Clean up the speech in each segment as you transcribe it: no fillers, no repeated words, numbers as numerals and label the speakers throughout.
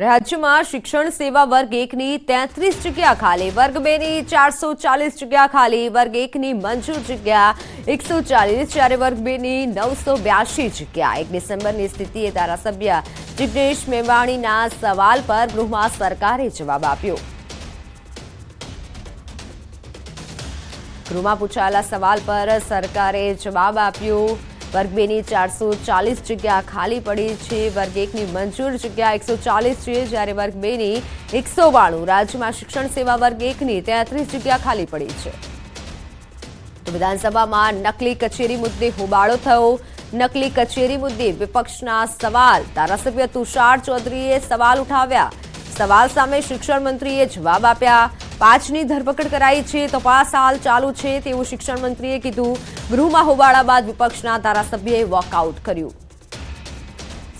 Speaker 1: રાજ્યમાં શિક્ષણ સેવા વર્ગ 1 ની 33 જગ્યા ખાલી, વર્ગ 2 ની 440 જગ્યા ખાલી, વર્ગ 1 ની મંજૂર જગ્યા 140, જ્યારે વર્ગ 2 ની 982 જગ્યા। 1 ડિસેમ્બરની સ્થિતિએ ધારાસભ્ય જિગ્નેશ મેવાણીના સવાલ પર ગૃહમાં સરકારે જવાબ આપ્યો। ગૃહમાં પૂછાયેલા સવાલ પર સરકારે જવાબ આપ્યો। वर्ग 2 ની 440 જગ્યા ખાલી પડી છે, વર્ગ 1 ની મંજૂર જગ્યા 140 છે, જ્યારે વર્ગ 2 ની 192। રાજ્યમાં શિક્ષણ સેવા વર્ગ 1 ની 33 જગ્યા ખાલી પડી છે। તો વિધાનસભામાં નકલી કચેરી મુદ્દે હોબાળો થયો। નકલી કચેરી મુદ્દે વિપક્ષના સવાલ, ધારાસભ્ય તુષાર ચૌધરીએ સવાલ ઉઠાવ્યા। સવાલ સામે શિક્ષણ મંત્રીએ જવાબ આપ્યા। 5ની ધરપકડ કરાઈ છે, તપાસ હાલ ચાલુ છે તેવું શિક્ષણ મંત્રીએ કીધું। ગૃહમાં હોબાળા બાદ વિપક્ષના ધારાસભ્યએ વોકઆઉટ કર્યું।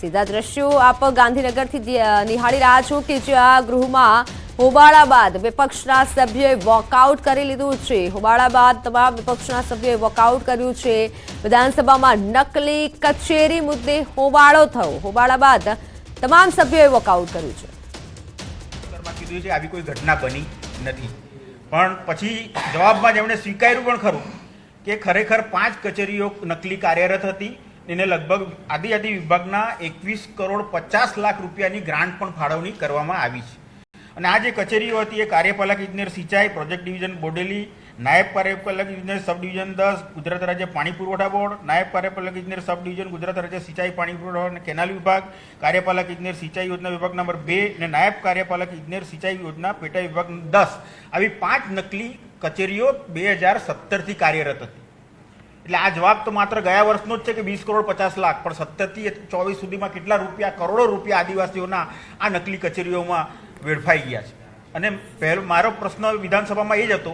Speaker 1: સીધા દ્રશ્યો આપ ગાંધીનગરથી નિહાળી રહ્યા છો કે જ્યાં ગૃહમાં હોબાળા બાદ વિપક્ષના સભ્યોએ વોકઆઉટ કરી લીધું છે। હોબાળા બાદ તમામ વિપક્ષના સભ્યોએ વોકઆઉટ કર્યું છે। વિધાનસભામાં નકલી કચેરી મુદ્દે હોબાળો થયો। હોબાળા બાદ તમામ સભ્યોએ વોકઆઉટ કર્યું છે।
Speaker 2: આવી કોઈ ઘટના બની નથી, પણ પછી જવાબમાં જેમણે સ્વીકાર્યું પણ ખરું કે ખરેખર 5 કચેરીઓ નકલી કાર્યરત હતી। એને લગભગ આદિજાતિ વિભાગના 21 કરોડ 50 લાખ રૂપિયાની ગ્રાન્ટ પણ ફાળવણી કરવામાં આવી છે। અને આ જે કચેરીઓ હતી એ કાર્યપાલક ઇજનેર સિંચાઈ પ્રોજેક્ટ ડિવિઝન બોડેલી, નાયબ કાર્યપાલક ઇજનેર સબ ડિવિઝન 10 ગુજરાત રાજ્ય પાણી પુરવઠા બોર્ડ, નાયબ કાર્યપાલક ઇજનેર સબ ડિવિઝન ગુજરાત રાજ્ય સિંચાઈ પાણી પુરવઠા અને કેનાલ વિભાગ, કાર્યપાલક ઇજનેર સિંચાઈ યોજના વિભાગ નંબર 2 અને નાયબ કાર્યપાલક ઇજનેર સિંચાઈ યોજના પેટા વિભાગ 10 આવી 5 નકલી કચેરીઓ 2017થી કાર્યરત હતી। એટલે આ જવાબ તો માત્ર ગયા વર્ષનો જ છે કે 20 કરોડ 50 લાખ, પણ 17થી 24 સુધીમાં કેટલા રૂપિયા, કરોડો રૂપિયા આદિવાસીઓના આ નકલી કચેરીઓમાં વેડફાઈ ગયા છે। અને પહેલો મારો પ્રશ્ન વિધાનસભામાં એ જ હતો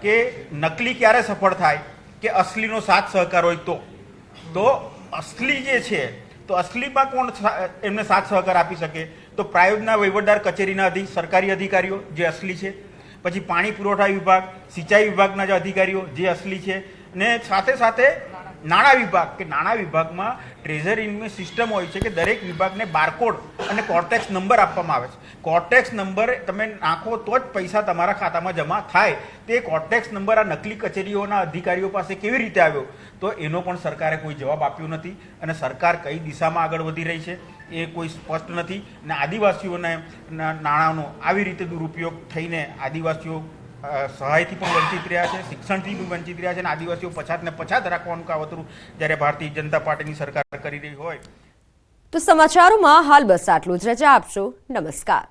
Speaker 2: કે નકલી ક્યારે સફળ થાય કે અસલીનો સાથ સહકાર હોય તો અસલી જે છે તો અસલીમાં કોણ એમને સાથ સહકાર આપી શકે? તો પ્રાયોજના વહીવટદાર કચેરીના સરકારી અધિકારીઓ જે અસલી છે, પછી પાણી પુરવઠા વિભાગ, સિંચાઈ વિભાગના જે અધિકારીઓ જે અસલી છે, અને સાથે સાથે નાણાં વિભાગ કે નાણાં વિભાગમાં ટ્રેઝરીની સિસ્ટમ હોય છે કે દરેક વિભાગને બારકોડ અને કોર્ટેક્સ નંબર આપવામાં આવે છે। કોર્ટેક્સ નંબર તમે નાખો તો જ પૈસા તમારા ખાતામાં જમા થાય। તે કોર્ટેક્સ નંબર આ નકલી કચેરીઓના અધિકારીઓ પાસે કેવી રીતે આવ્યો? તો એનો પણ સરકારે કોઈ જવાબ આપ્યો નથી, અને સરકાર કઈ દિશામાં આગળ વધી રહી છે એ કોઈ સ્પષ્ટ નથી। અને આદિવાસીઓના નાણાંનો આવી રીતે દુરુપયોગ થઈને આદિવાસીઓ સહાયથી પણ વંચિત રહ્યા છે, શિક્ષણથી પણ વંચિત રહ્યા છે, અને આદિવાસીઓ પછાતને પછાત રાખવાનું કાવતરું જ્યારે ભારતીય જનતા પાર્ટીની સરકાર કરી રહી હોય।
Speaker 1: તો સમાચારોમાં હાલ બસ આટલું જ। રજા આપશો। નમસ્કાર।